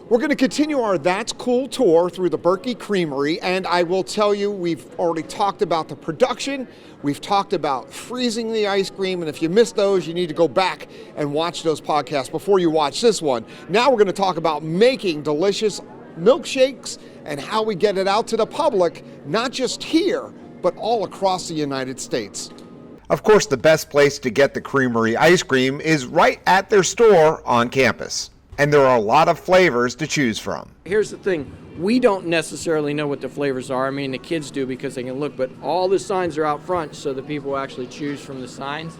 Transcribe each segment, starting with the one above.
We're going to continue our That's Cool tour through the Berkey Creamery, and I will tell you, we've already talked about the production, we've talked about freezing the ice cream, and if you missed those, you need to go back and watch those podcasts before you watch this one. Now we're going to talk about making delicious milkshakes and how we get it out to the public, not just here, but all across the United States. Of course, the best place to get the Creamery ice cream is right at their store on campus. And there are a lot of flavors to choose from. Here's the thing, we don't necessarily know what the flavors are. I mean, the kids do because they can look, but all the signs are out front so the people actually choose from the signs,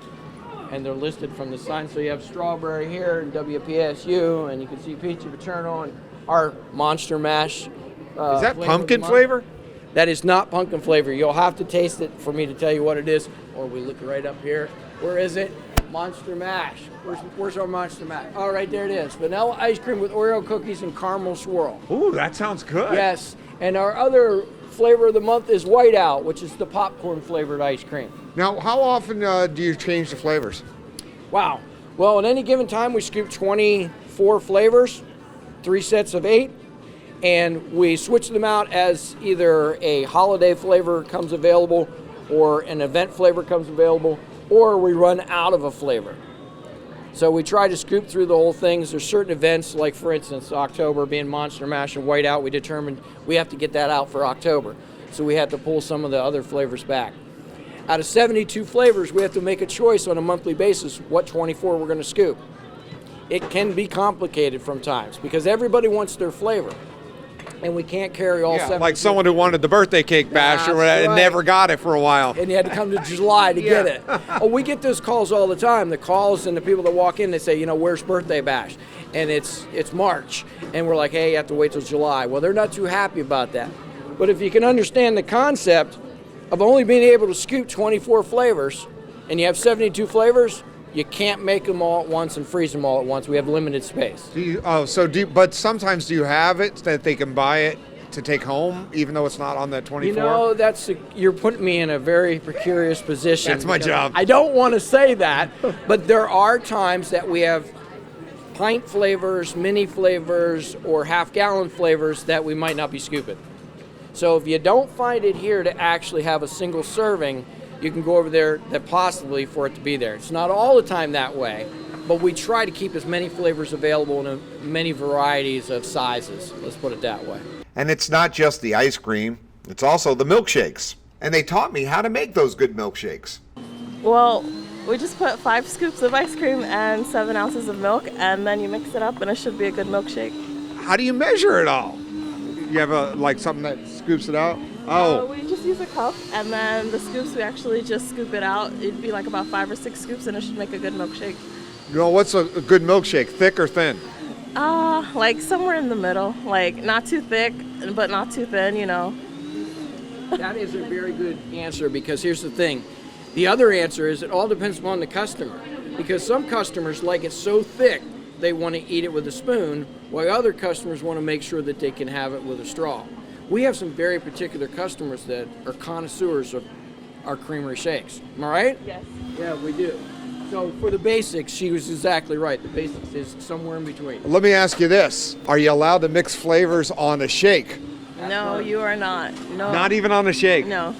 and they're listed from the signs. So you have strawberry here and WPSU, and you can see peachy paternal and our Monster Mash. Is that pumpkin flavor? That is not pumpkin flavor. You'll have to taste it for me to tell you what it is, or we look right up here. Where is it? Monster Mash. Where's our Monster Mash? Oh, right there it is. Vanilla ice cream with Oreo cookies and caramel swirl. Ooh, that sounds good. Yes, and our other flavor of the month is Whiteout, which is the popcorn flavored ice cream. Now, how often do you change the flavors? Wow. Well, at any given time, we scoop 24 flavors, 3 sets of 8, and we switch them out as either a holiday flavor comes available or an event flavor comes available, or we run out of a flavor. So we try to scoop through the whole thing. There's certain events, like for instance, October being Monster Mash and Whiteout, we determined we have to get that out for October. So we had to pull some of the other flavors back. Out of 72 flavors, we have to make a choice on a monthly basis what 24 we're going to scoop. It can be complicated from times because everybody wants their flavor. And we can't carry all 7. Like someone who wanted the birthday cake bash or whatever and never got it for a while. And you had to come to July to get it. Oh, we get those calls all the time. The calls and the people that walk in, they say, where's birthday bash? And it's March. And we're like, hey, you have to wait till July. Well, they're not too happy about that. But if you can understand the concept of only being able to scoop 24 flavors and you have 72 flavors, you can't make them all at once and freeze them all at once. We have limited space. But sometimes do you have it that they can buy it to take home, even though it's not on that 24? You're putting me in a very precarious position. That's my job. I don't want to say that, but there are times that we have pint flavors, mini flavors, or half-gallon flavors that we might not be scooping. So if you don't find it here to actually have a single serving, you can go over there possibly for it to be there. It's not all the time that way, but we try to keep as many flavors available in many varieties of sizes. Let's put it that way. And it's not just the ice cream, it's also the milkshakes. And they taught me how to make those good milkshakes. Well, we just put 5 scoops of ice cream and 7 ounces of milk, and then you mix it up and it should be a good milkshake. How do you measure it all? You have something that scoops it out? Oh. We just use a cup, and then the scoops, we actually just scoop it out. It'd be like about 5 or 6 scoops, and it should make a good milkshake. What's a good milkshake, thick or thin? Like somewhere in the middle. Like not too thick, but not too thin, That is a very good answer because here's the thing. The other answer is it all depends upon the customer because some customers like it so thick they want to eat it with a spoon, while other customers want to make sure that they can have it with a straw. We have some very particular customers that are connoisseurs of our creamery shakes. Am I right? Yes. Yeah, we do. So for the basics, she was exactly right. The basics is somewhere in between. Let me ask you this. Are you allowed to mix flavors on a shake? No, you are not. No. Not even on a shake? No.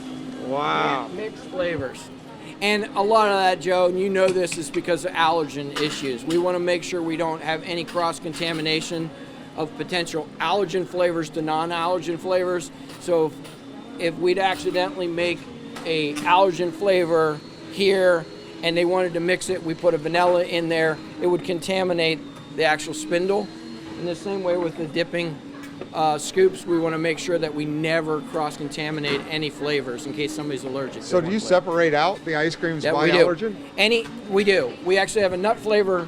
Wow. Mixed flavors. And a lot of that, Joe, and you know this, is because of allergen issues. We want to make sure we don't have any cross-contamination of potential allergen flavors to non-allergen flavors. So if we'd accidentally make a allergen flavor here and they wanted to mix it, we put a vanilla in there, it would contaminate the actual spindle. In the same way with the dipping scoops, we want to make sure that we never cross-contaminate any flavors in case somebody's allergic. So do you separate out the ice creams by we allergen? We do. We actually have a nut flavor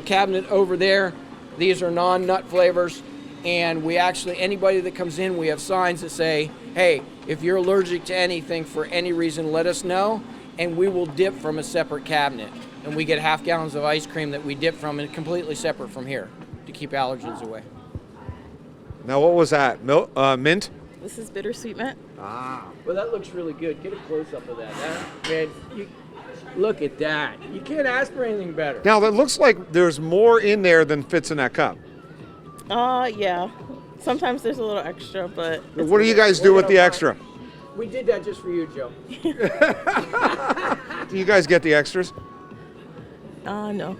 cabinet over there. These are non-nut flavors, and we actually, anybody that comes in, we have signs that say, hey, if you're allergic to anything for any reason, let us know, and we will dip from a separate cabinet. And we get half gallons of ice cream that we dip from and completely separate from here to keep allergens away. Now, what was that? Mint? This is bittersweet mint. Ah. Well, that looks really good. Get a close-up of that. Look at that. You can't ask for anything better. Now, that looks like there's more in there than fits in that cup. Yeah. Sometimes there's a little extra, but What do you guys do with the extra? We did that just for you, Joe. Do you guys get the extras? no.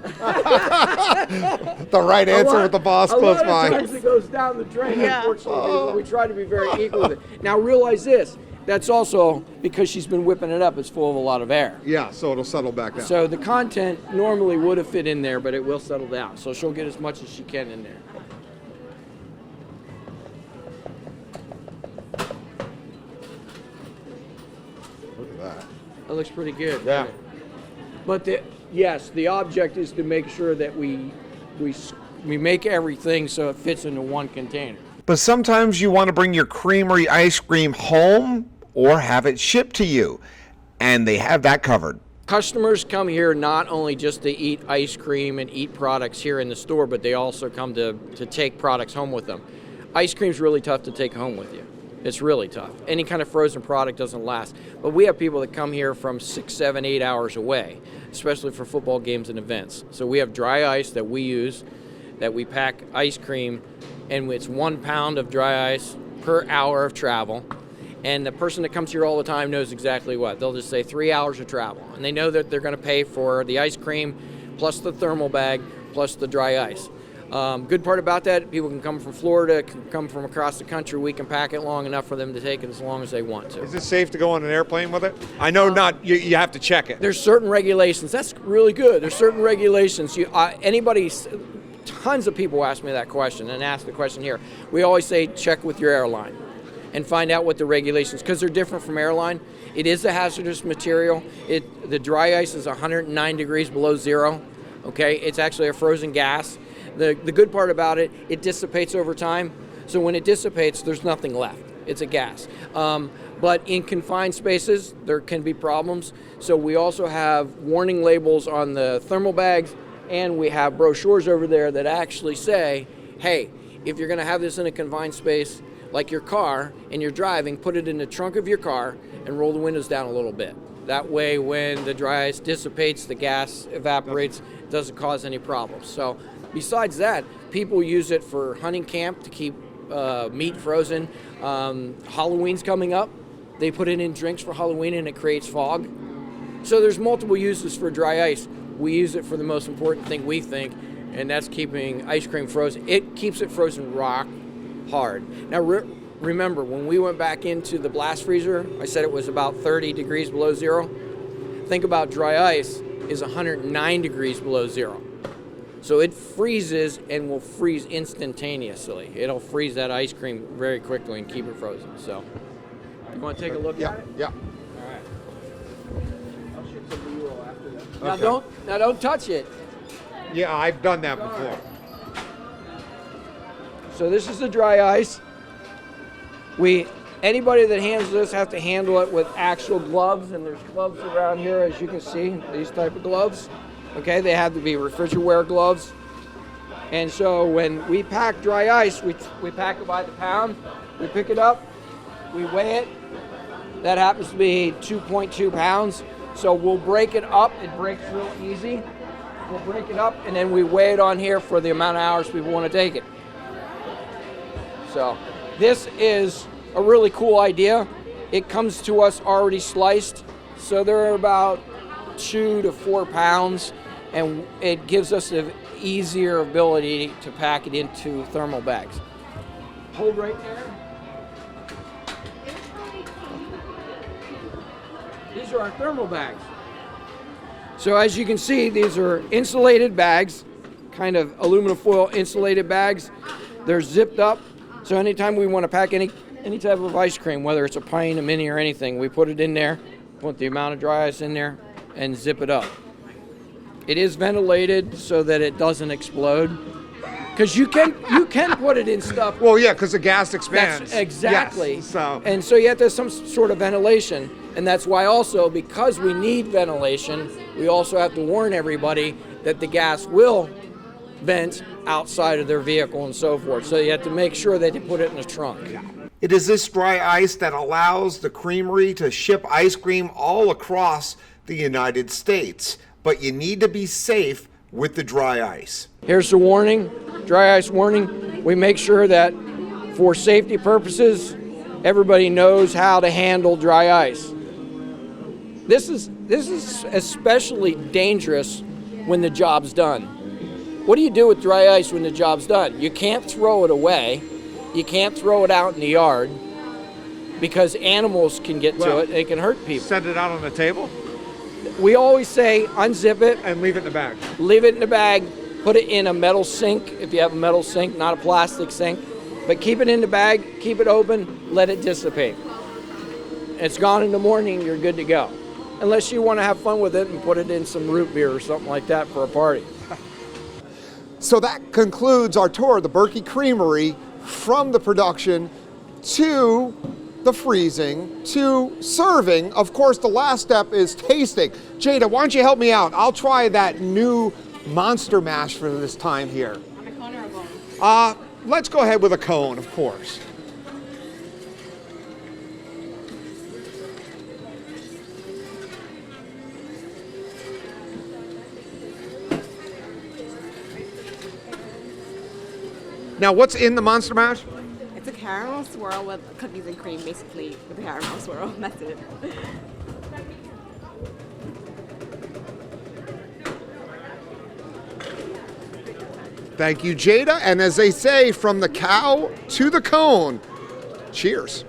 The right answer with the boss A close lot of by. times it goes down the drain, Yeah. unfortunately. We try to be very equal with it. Now realize this, that's also because she's been whipping it up, it's full of a lot of air. Yeah, so it'll settle back down. So the content normally would have fit in there, but it will settle down. So she'll get as much as she can in there. Look at that. That looks pretty good. Yeah. But the object is to make sure that we make everything so it fits into one container. But sometimes you want to bring your creamery ice cream home or have it shipped to you, and they have that covered. Customers come here not only just to eat ice cream and eat products here in the store, but they also come to take products home with them. Ice cream's really tough to take home with you. It's really tough. Any kind of frozen product doesn't last. But we have people that come here from 6, 7, 8 hours away, especially for football games and events. So we have dry ice that we use, that we pack ice cream, and it's 1 pound of dry ice per hour of travel. And the person that comes here all the time knows exactly what. They'll just say 3 hours of travel. And they know that they're going to pay for the ice cream, plus the thermal bag, plus the dry ice. Good part about that, people can come from Florida, can come from across the country. We can pack it long enough for them to take it as long as they want to. Is it safe to go on an airplane with it? I know not. You have to check it. There's certain regulations. That's really good. There's certain regulations. Tons of people ask me that question and ask the question here. We always say check with your airline and find out what the regulations, because they're different from airline. It is a hazardous material. The dry ice is 109 degrees below zero. Okay, it's actually a frozen gas. The good part about it, it dissipates over time. So when it dissipates, there's nothing left. It's a gas. But in confined spaces, there can be problems. So we also have warning labels on the thermal bags, and we have brochures over there that actually say, hey, if you're going to have this in a confined space, like your car, and you're driving, put it in the trunk of your car and roll the windows down a little bit. That way, when the dry ice dissipates, the gas evaporates, doesn't cause any problems. So besides that, people use it for hunting camp to keep meat frozen. Halloween's coming up. They put it in drinks for Halloween and it creates fog. So there's multiple uses for dry ice. We use it for the most important thing we think, and that's keeping ice cream frozen. It keeps it frozen rock hard. Now remember, when we went back into the blast freezer, I said it was about 30 degrees below zero. Think about dry ice is 109 degrees below zero. So it freezes and will freeze instantaneously. It'll freeze that ice cream very quickly and keep it frozen. So you want to take a look at it? Yeah. All right. I'll shoot some B-roll after that. Okay. Now don't touch it. Yeah, I've done that before. So this is the dry ice. Anybody that handles this has to handle it with actual gloves, and there's gloves around here, as you can see, these type of gloves. Okay, they have to be refrigerator gloves. And so when we pack dry ice, we pack it by the pound. We pick it up, we weigh it. That happens to be 2.2 pounds. So we'll break it up. It breaks real easy. We'll break it up, and then we weigh it on here for the amount of hours people want to take it. So this is a really cool idea. It comes to us already sliced. So they're about 2 to 4 pounds, and it gives us an easier ability to pack it into thermal bags. Hold right there. These are our thermal bags. So as you can see, these are insulated bags, kind of aluminum foil insulated bags. They're zipped up. So anytime we want to pack any type of ice cream, whether it's a pint, a mini, or anything, we put it in there, put the amount of dry ice in there, and zip it up. It is ventilated so that it doesn't explode. Because you can put it in stuff. Well, yeah, because the gas expands. Exactly. Yes, so. And so you have to have some sort of ventilation. And that's why also, because we need ventilation, we also have to warn everybody that the gas will vent outside of their vehicle and so forth. So you have to make sure that you put it in the trunk. It is this dry ice that allows the creamery to ship ice cream all across the United States. But you need to be safe with the dry ice. Here's the warning. dry ice warning, we make sure that for safety purposes, everybody knows how to handle dry ice. This is especially dangerous when the job's done. What do you do with dry ice when the job's done? You can't throw it away. You can't throw it out in the yard because animals can get to it. They can hurt people. Set it out on the table We always say unzip it, and leave it in the bag. leave it in the bag, put it in a metal sink if you have a metal sink, not a plastic sink. But keep it in the bag, keep it open, let it dissipate. It's gone in the morning, you're good to go. Unless you want to have fun with it and put it in some root beer or something like that for a party. So that concludes our tour of the Berkey Creamery, from the production to the freezing to serving. Of course, the last step is tasting. Jada, why don't you help me out? I'll try that new Monster Mash for this time here. On a cone or a bone? Let's go ahead with a cone, of course. Now, what's in the Monster Mash? It's a caramel swirl with cookies and cream, basically, with a caramel swirl. That's it. Thank you, Jada. And as they say, from the cow to the cone, cheers.